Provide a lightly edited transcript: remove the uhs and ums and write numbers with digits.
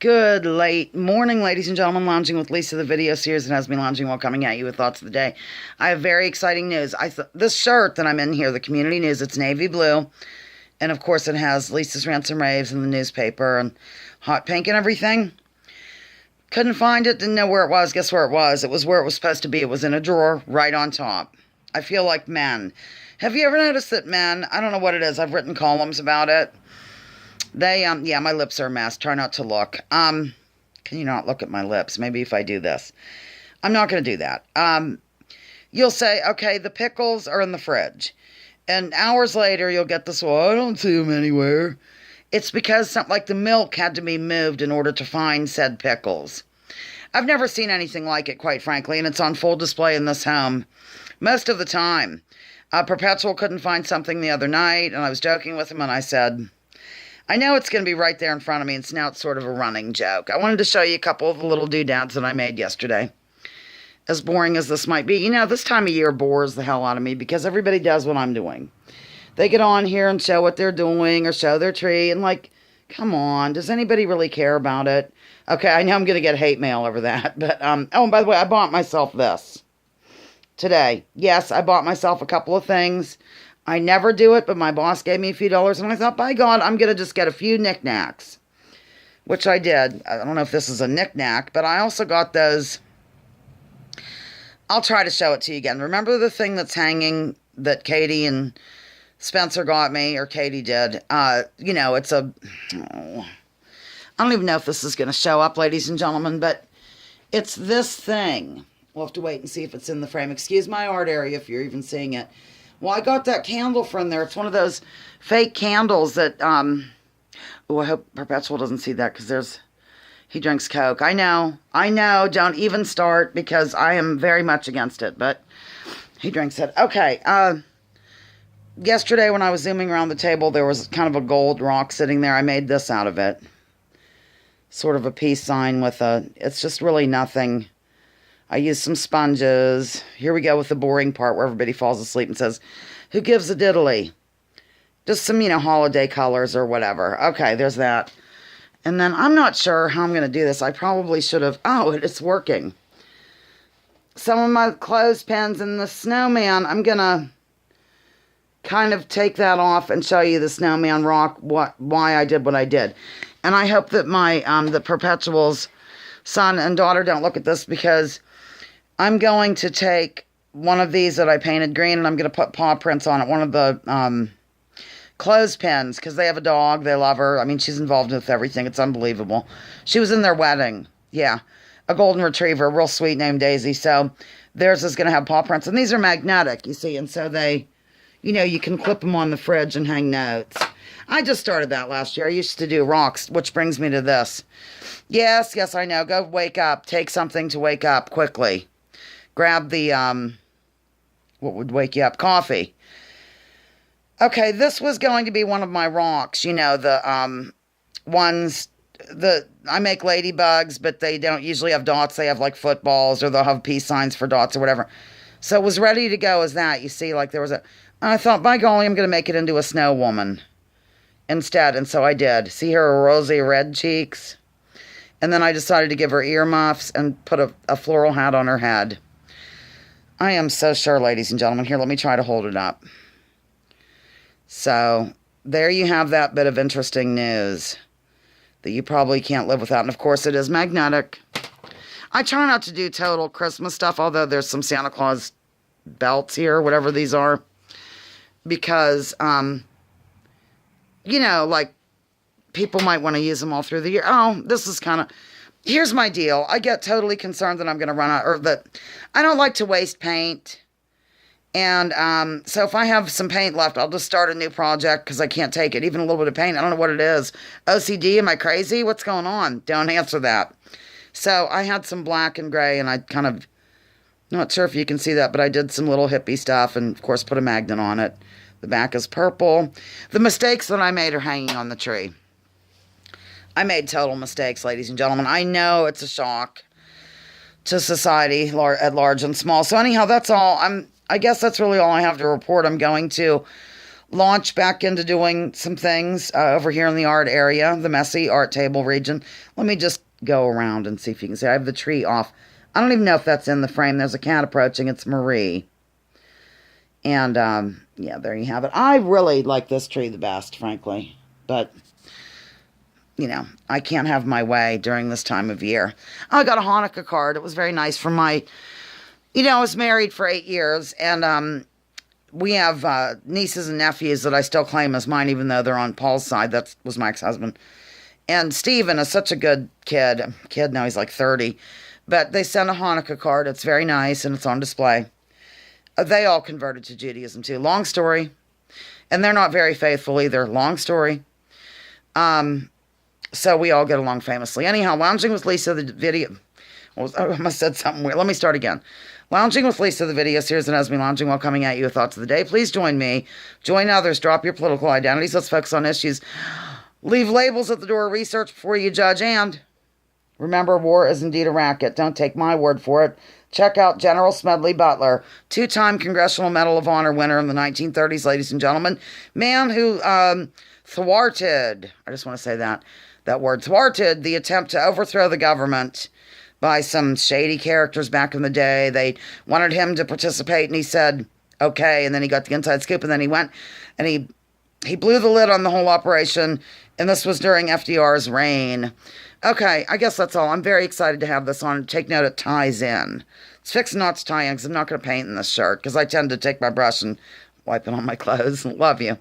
Good late morning, ladies and gentlemen. Lounging with Lisa, the video series that has me lounging while coming at you with thoughts of the day. I have very exciting news. This shirt that I'm in here, the community news, it's navy blue. And of course it has Lisa's Rants and Raves in the newspaper and hot pink and everything. Couldn't find it, didn't know where it was. Guess where it was? It was where it was supposed to be. It was in a drawer right on top. I feel like men. Have you ever noticed that men, I don't know what it is, I've written columns about it. Yeah, my lips are a mess. Try not to look. Can you not look at my lips? Maybe if I do this. I'm not going to do that. You'll say, okay, the pickles are in the fridge. And hours later, you'll get this, well, I don't see them anywhere. It's because something like the milk had to be moved in order to find said pickles. I've never seen anything like it, quite frankly, and it's on full display in this home most of the time. Perpetual couldn't find something the other night, and I was joking with him, and I said, I know it's going to be right there in front of me, and now it's sort of a running joke. I wanted to show you a couple of the little doodads that I made yesterday. As boring as this might be. You know, this time of year bores the hell out of me because everybody does what I'm doing. They get on here and show what they're doing or show their tree, and like, come on, does anybody really care about it? Okay, I know I'm going to get hate mail over that, but, oh, and by the way, I bought myself this today. Yes, I bought myself a couple of things. I never do it, but my boss gave me a few dollars, and I thought, by God, I'm going to just get a few knickknacks, which I did. I don't know if this is a knickknack, but I also got those. I'll try to show it to you again. Remember the thing that's hanging that Katie and Spencer got me, or Katie did? You know, it's a, oh, I don't even know if this is going to show up, ladies and gentlemen, but it's this thing. We'll have to wait and see if it's in the frame. Excuse my art area if you're even seeing it. Well, I got that candle from there. It's one of those fake candles that, oh, I hope Perpetual doesn't see that because he drinks Coke. I know, don't even start because I am very much against it, but he drinks it. Okay, yesterday when I was zooming around the table, there was kind of a gold rock sitting there. I made this out of it. Sort of a peace sign with it's just really nothing. I used some sponges. Here we go with the boring part where everybody falls asleep and says, who gives a diddly? Just some, holiday colors or whatever. Okay, there's that. And then I'm not sure how I'm going to do this. I probably should have, oh, it's working. Some of my clothespins and the snowman, I'm going to kind of take that off and show you the snowman rock, why I did what I did. And I hope that my, the Perpetual's son and daughter don't look at this because I'm going to take one of these that I painted green and I'm going to put paw prints on it. One of the clothespins because they have a dog. They love her. I mean, she's involved with everything. It's unbelievable. She was in their wedding. Yeah. A golden retriever, real sweet, named Daisy. So theirs is going to have paw prints. And these are magnetic, you see. And so they, you can clip them on the fridge and hang notes. I just started that last year. I used to do rocks, which brings me to this. Yes, I know. Go wake up. Take something to wake up quickly. Grab the, what would wake you up? Coffee. Okay, this was going to be one of my rocks. The ones that I make ladybugs, but they don't usually have dots. They have like footballs or they'll have peace signs for dots or whatever. So it was ready to go as that. You see, like there was I thought, by golly, I'm going to make it into a snow woman instead. And so I did. See her rosy red cheeks? And then I decided to give her earmuffs and put a floral hat on her head. I am so sure, ladies and gentlemen. Here, let me try to hold it up. So, there you have that bit of interesting news that you probably can't live without. And, of course, it is magnetic. I try not to do total Christmas stuff, although there's some Santa Claus belts here, whatever these are. Because, like, people might want to use them all through the year. Oh, this is kind of... Here's my deal. I get totally concerned that I'm going to run out, or that I don't like to waste paint. And so if I have some paint left, I'll just start a new project because I can't take it. Even a little bit of paint. I don't know what it is. OCD? Am I crazy? What's going on? Don't answer that. So I had some black and gray, and I kind of, not sure if you can see that, but I did some little hippie stuff and, of course, put a magnet on it. The back is purple. The mistakes that I made are hanging on the tree. I made total mistakes, ladies and gentlemen. I know it's a shock to society at large and small. So anyhow, that's all. I guess that's really all I have to report. I'm going to launch back into doing some things over here in the art area, the messy art table region. Let me just go around and see if you can see. I have the tree off. I don't even know if that's in the frame. There's a cat approaching. It's Marie. And, yeah, there you have it. I really like this tree the best, frankly. But, you know, I can't have my way during this time of year. I got a Hanukkah card. It was very nice from my, you know, I was married for 8 years. And we have nieces and nephews that I still claim as mine, even though they're on Paul's side. That was my ex-husband. And Steven is such a good kid. Now he's like 30. But they sent a Hanukkah card. It's very nice, and it's on display. They all converted to Judaism, too. Long story. And they're not very faithful either. Long story. So we all get along famously. Anyhow, Lounging with Lisa, the video... I almost said something weird. Let me start again. Lounging with Lisa, the video series that has me lounging while coming at you with thoughts of the day. Please join me. Join others. Drop your political identities. Let's focus on issues. Leave labels at the door. Research before you judge. And remember, war is indeed a racket. Don't take my word for it. Check out General Smedley Butler, 2-time Congressional Medal of Honor winner in the 1930s, ladies and gentlemen. Man who thwarted, I just want to say that word, thwarted the attempt to overthrow the government by some shady characters back in the day. They wanted him to participate, and he said, okay, and then he got the inside scoop, and then he went, and he blew the lid on the whole operation, and this was during FDR's reign. Okay, I guess that's all. I'm very excited to have this on. Take note, it ties in. It's fixing not to tie in because I'm not going to paint in this shirt because I tend to take my brush and wipe it on my clothes. Love you.